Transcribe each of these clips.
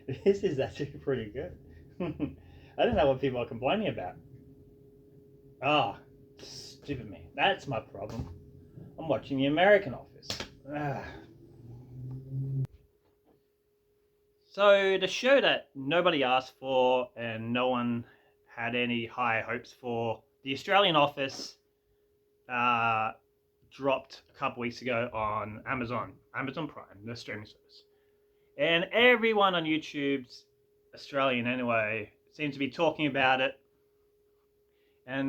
This is actually pretty good. I don't know what people are complaining about. Ah, stupid me. That's my problem. I'm watching the American Office. Ah. So the show that nobody asked for and no one had any high hopes for, the Australian Office, uh, dropped a couple weeks ago on Amazon Prime, the streaming service. And everyone on YouTube's Australian anyway seems to be talking about it. And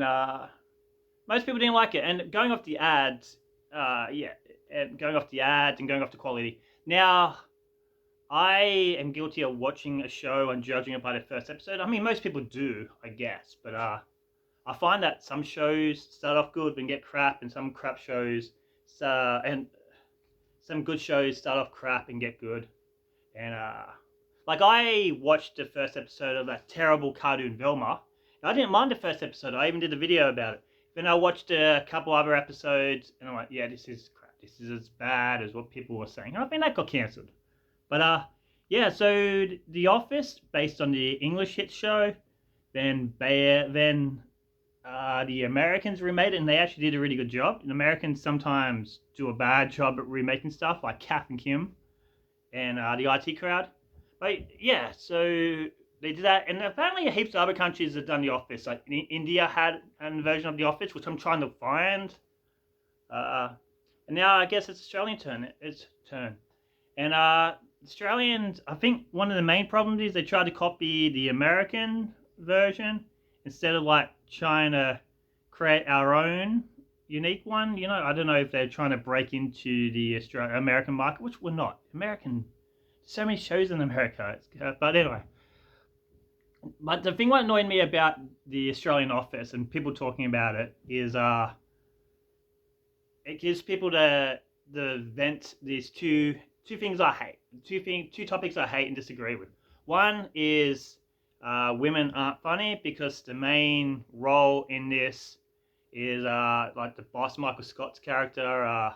most people didn't like it. And going off the ads, yeah, and going off the ads and going off the quality. Now, I am guilty of watching a show and judging it by the first episode. I mean, most people do, I guess. But I find that some shows start off good and get crap, and some crap shows, and some good shows start off crap and get good. And like I watched the first episode of that terrible cartoon Velma. And I didn't mind the first episode. I even did a video about it. Then I watched a couple other episodes, and I'm like, yeah, this is crap. This is as bad as what people were saying. And I think that got cancelled. But yeah. So The Office, based on the English hit show, then the Americans remade it, and they actually did a really good job. The Americans sometimes do a bad job at remaking stuff, like Kath and Kim and the IT crowd. But yeah, so they did that, and apparently heaps of other countries have done The Office. Like India had a version of The Office, which I'm trying to find. Uh, and now I guess it's Australian turn. It's turn, and Australians. I think one of the main problems is they try to copy the American version instead of like trying to create our own unique one. You know, I don't know if they're trying to break into the American market, which we're not. So many shows in America. But anyway, but the thing what annoyed me about the Australian Office and people talking about it is it gives people the vent these two things I hate. Two topics I hate and disagree with. One is women aren't funny because the main role in this is like the boss Michael Scott's character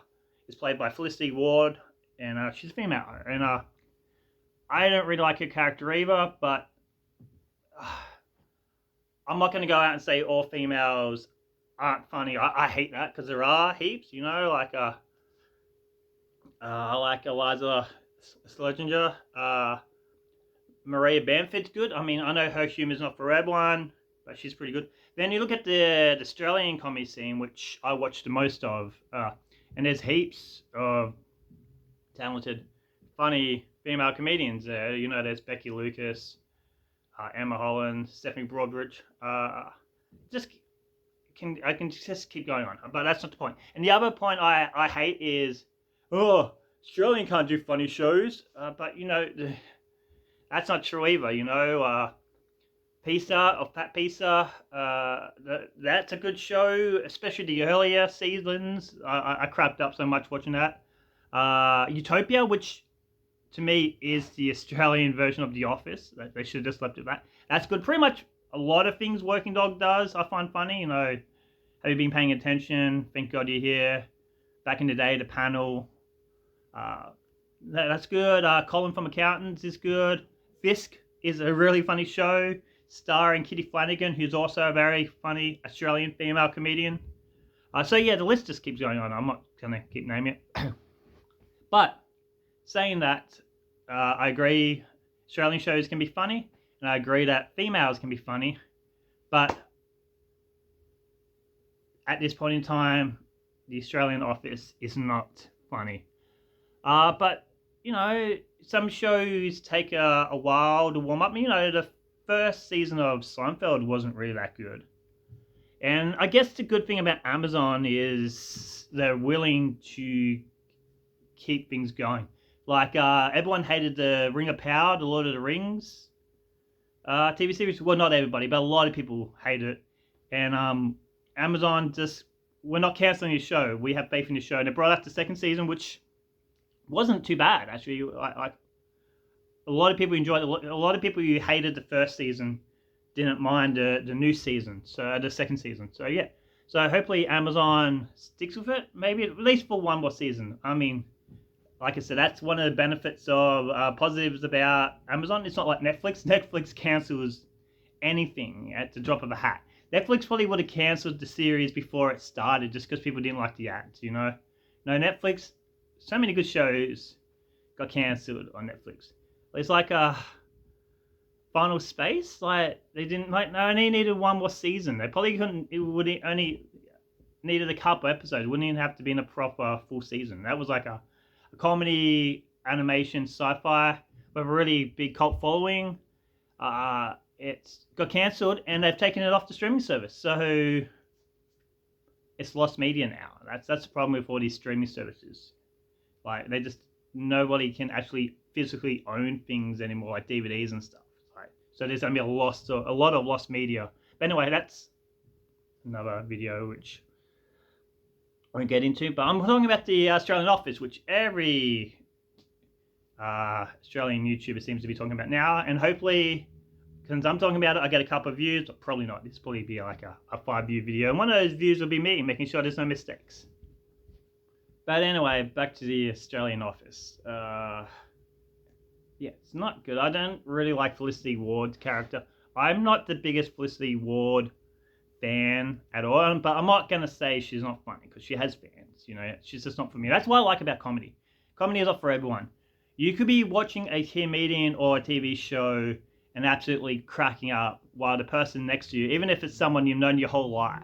is played by Felicity Ward, and she's a female, and I don't really like her character either, but uh, I'm not going to go out and say all females aren't funny. I hate that because there are heaps, you know, like I like Eliza Schlesinger. Maria Bamford's good. I mean, I know her humor's not for everyone, but she's pretty good. Then you look at the Australian comedy scene, which I watch the most of, and there's heaps of talented, funny female comedians there. You know, there's Becky Lucas, Emma Holland, Stephanie Broadbridge. Just I can just keep going on, but that's not the point. And the other point I hate is, oh, Australian can't do funny shows, but you know, that's not true either. You know, Pizza or Fat Pizza, that's a good show, especially the earlier seasons. I crapped up so much watching that. Utopia, which to me is the Australian version of The Office. They should have just left it that. That's good. Pretty much a lot of things Working Dog does I find funny. You know, have you been paying attention? Thank God you're here. Back in the day, The Panel. That's good. Colin from Accountants is good. Fisk is a really funny show, starring Kitty Flanagan, who's also a very funny Australian female comedian. So yeah, the list just keeps going on. I'm not going to keep naming it. But saying that, I agree Australian shows can be funny, and I agree that females can be funny, but at this point in time, the Australian Office is not funny. But, you know, some shows take a while to warm up. You know, the first season of Seinfeld wasn't really that good. And I guess the good thing about Amazon is they're willing to keep things going. Like, everyone hated the Ring of Power, the Lord of the Rings TV series. Well, not everybody, but a lot of people hated it. And Amazon just, we're not canceling this show. We have faith in the show. And they brought out the second season, which wasn't too bad, actually. A lot of people enjoyed it. A lot of people who hated the first season didn't mind the new season, so the second season. So yeah, so hopefully Amazon sticks with it, maybe at least for one more season. I mean, like I said, that's one of the benefits of positives about Amazon. It's not like Netflix. Netflix cancels anything at the drop of a hat. Netflix probably would have cancelled the series before it started just because people didn't like the ads, No, Netflix, so many good shows got cancelled on Netflix. It's like Final Space, like they didn't like. They only needed one more season. They probably couldn't. It would only needed a couple episodes. It wouldn't even have to be in a proper full season. That was like a comedy, animation, sci-fi with a really big cult following. It's got cancelled and they've taken it off the streaming service. So it's lost media now. That's the problem with all these streaming services. Like nobody can actually physically own things anymore, like DVDs and stuff. Right? So there's gonna be a lot of lost media. But anyway, that's another video which I won't get into. But I'm talking about the Australian Office, which every Australian YouTuber seems to be talking about now, and hopefully, since I'm talking about it, I get a couple of views, but probably not. This will probably be like a 5-view video, and one of those views will be me making sure there's no mistakes. But anyway, back to the Australian Office. Yeah, it's not good. I don't really like Felicity Ward's character. I'm not the biggest Felicity Ward fan at all, but I'm not going to say she's not funny, because she has fans, She's just not for me. That's what I like about comedy. Comedy is not for everyone. You could be watching a comedian or a TV show and absolutely cracking up while the person next to you, even if it's someone you've known your whole life,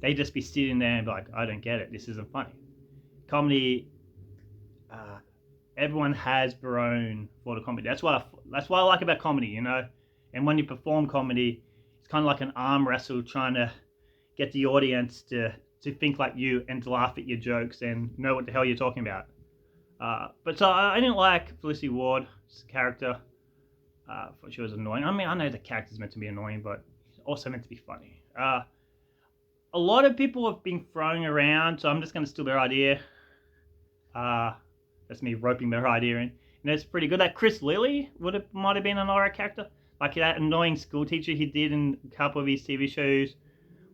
they just be sitting there and be like, I don't get it, this isn't funny. Comedy, everyone has their own for the comedy. That's what I like about comedy, And when you perform comedy, it's kind of like an arm wrestle trying to get the audience to think like you and to laugh at your jokes and know what the hell you're talking about. But so I didn't like Felicity Ward's character. I thought she was annoying. I mean, I know the character's meant to be annoying, but it's also meant to be funny. A lot of people have been throwing around, so I'm just going to steal their idea. That's me roping their idea in. And it's pretty good. That Chris Lilly might have been an alright character. Like that annoying school teacher he did in a couple of his TV shows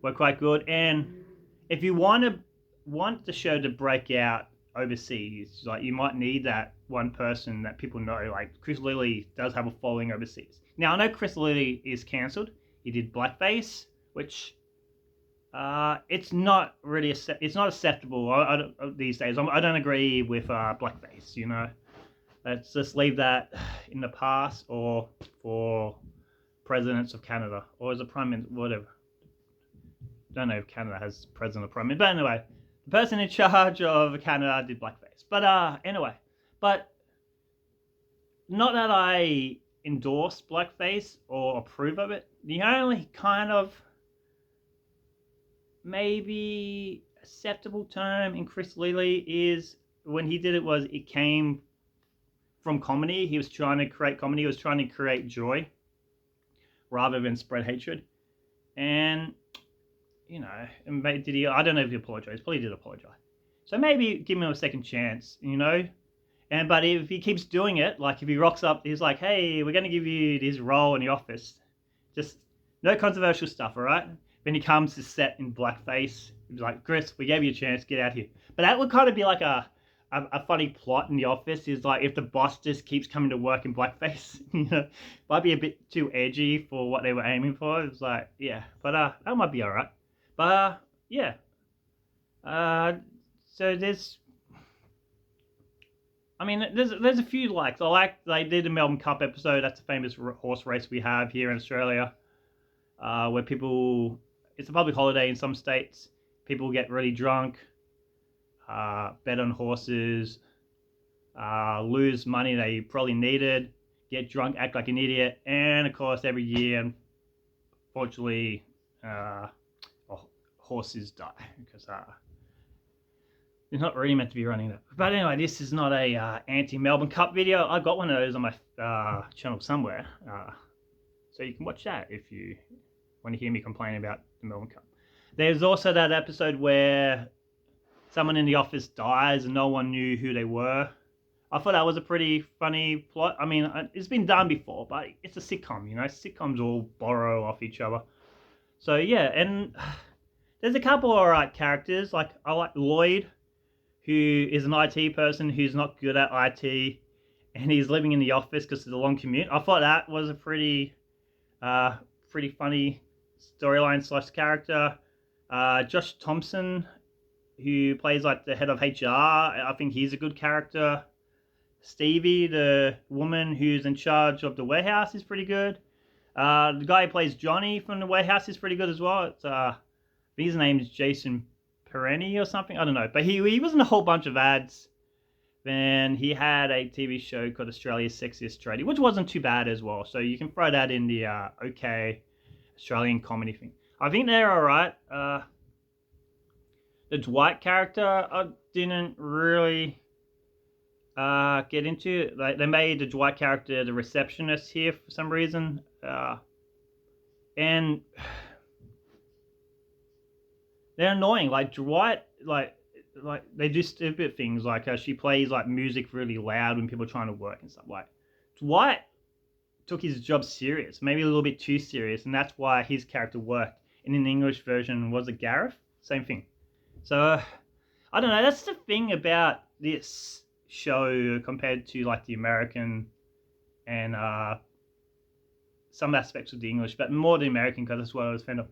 were quite good. And if you want the show to break out overseas, like you might need that one person that people know. Like Chris Lilly does have a following overseas. Now I know Chris Lilly is cancelled. He did blackface, which it's not really it's not acceptable these days. I don't agree with blackface. Let's just leave that in the past, or for presidents of Canada, or as a prime minister, whatever. Don't know if Canada has president or prime minister, but anyway, the person in charge of Canada did blackface. But anyway, but not that I endorse blackface or approve of it. The only kind of maybe acceptable term in Chris Lilly is when he did it came from comedy. He was trying to create comedy. He was trying to create joy rather than spread hatred. And did he? I don't know if he apologized. Probably did apologize. So maybe give him a second chance. But if he keeps doing it, like if he rocks up, he's like, "Hey, we're going to give you this role in the office. Just no controversial stuff, all right?" Then he comes to set in blackface. He's like, "Chris, we gave you a chance. Get out here." But that would kind of be like a funny plot in the office. Is like if the boss just keeps coming to work in blackface, might be a bit too edgy for what they were aiming for. It's like, yeah, but that might be all right. But yeah. So there's a few likes. They did a Melbourne Cup episode. That's a famous horse race we have here in Australia, where it's a public holiday in some states. People get really drunk, bet on horses, lose money they probably needed, get drunk, act like an idiot, and of course every year, unfortunately, horses die because they're not really meant to be running that. But anyway, this is not a anti-Melbourne Cup video. I've got one of those on my channel somewhere, so you can watch that if you want to hear me complain about the Melbourne Cup. There's also that episode where someone in the office dies and no one knew who they were. I thought that was a pretty funny plot. I mean, it's been done before, but it's a sitcom, Sitcoms all borrow off each other. So yeah, and there's a couple of alright characters. Like I like Lloyd, who is an IT person who's not good at IT, and he's living in the office because of the long commute. I thought that was a pretty funny storyline slash character. Josh Thompson, who plays like the head of HR, I think he's a good character. Stevie, the woman who's in charge of the warehouse, is pretty good. The guy who plays Johnny from the warehouse is pretty good as well. His name's Jason Perenni or something. I don't know, but he was in a whole bunch of ads. Then he had a TV show called Australia's Sexiest Tradie, which wasn't too bad as well. So you can throw that in the okay Australian comedy thing. I think they're alright. The Dwight character I didn't really get into. Like, they made the Dwight character the receptionist here for some reason. And they're annoying. Like Dwight, like they do stupid things. Like she plays like music really loud when people are trying to work and stuff. Like Dwight took his job serious, maybe a little bit too serious, and that's why his character worked. And in the English version, was it Gareth? Same thing. So I don't know. That's the thing about this show compared to like the American and some aspects of the English, but more the American because that's what I was fan of.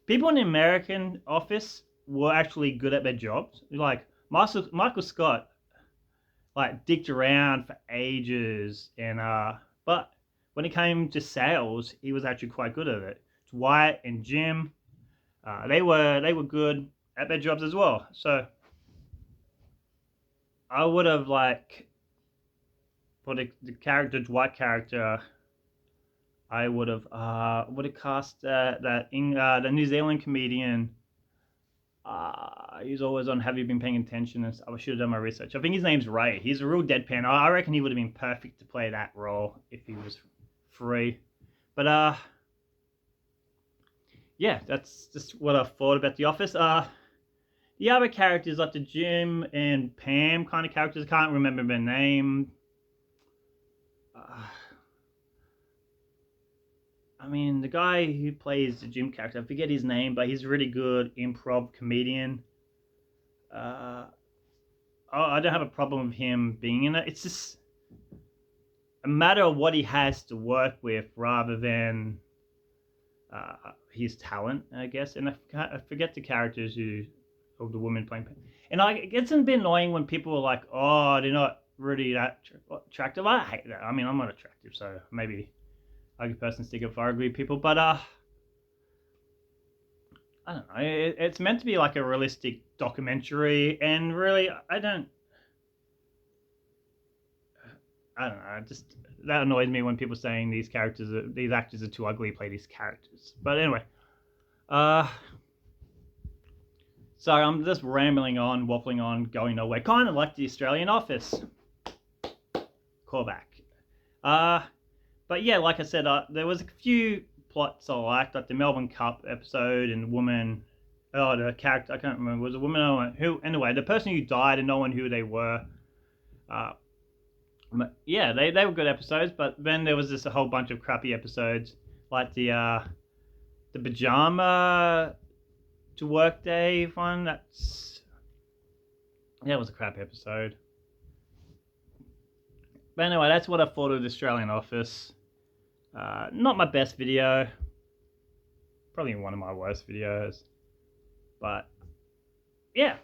People in the American office were actually good at their jobs. Like Michael Scott, like dicked around for ages, and but when it came to sales, he was actually quite good at it. Dwight and Jim, they were good at their jobs as well. So I would have like for the Dwight character, I would have cast the New Zealand comedian. He's always on Have You Been Paying Attention? And I should have done my research. I think his name's Ray. He's a real deadpan. I reckon he would have been perfect to play that role if he was free. But yeah, that's just what I thought about The Office. The other characters, like the Jim and Pam kind of characters, I can't remember their name. I mean, the guy who plays the Jim character, I forget his name, but he's a really good improv comedian. I don't have a problem with him being in it. It's just a matter of what he has to work with rather than his talent, I guess. And I forget the characters of the woman playing. And it gets a bit annoying when people are like, oh, they're not really that attractive. I hate that. I mean, I'm not attractive, so maybe ugly person stick up for ugly people. But I don't know. It's meant to be like a realistic documentary, and really, I don't know. Just that annoys me when people saying these actors are too ugly to play these characters. But anyway, sorry, I'm just rambling on, waffling on, going nowhere. Kind of like the Australian Office. Callback. But yeah, like I said, there was a few plots I liked, like the Melbourne Cup episode and the woman. Oh, the character I can't remember. Was a woman who? Anyway, the person who died and no one knew who they were. Yeah, they were good episodes, but then there was just a whole bunch of crappy episodes, like the pajama to work day one. That was a crap episode. But anyway, that's what I thought of the Australian Office. Not my best video. Probably one of my worst videos. But yeah,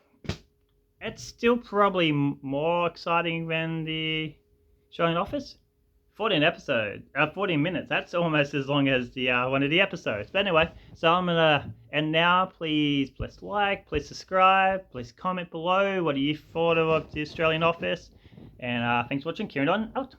it's still probably more exciting than the Australian Office. 14 minutes. That's almost as long as the one of the episodes. But anyway, so I'm gonna end now. Please like, please subscribe, please comment below what you thought of the Australian Office. And thanks for watching. Kieran Don out.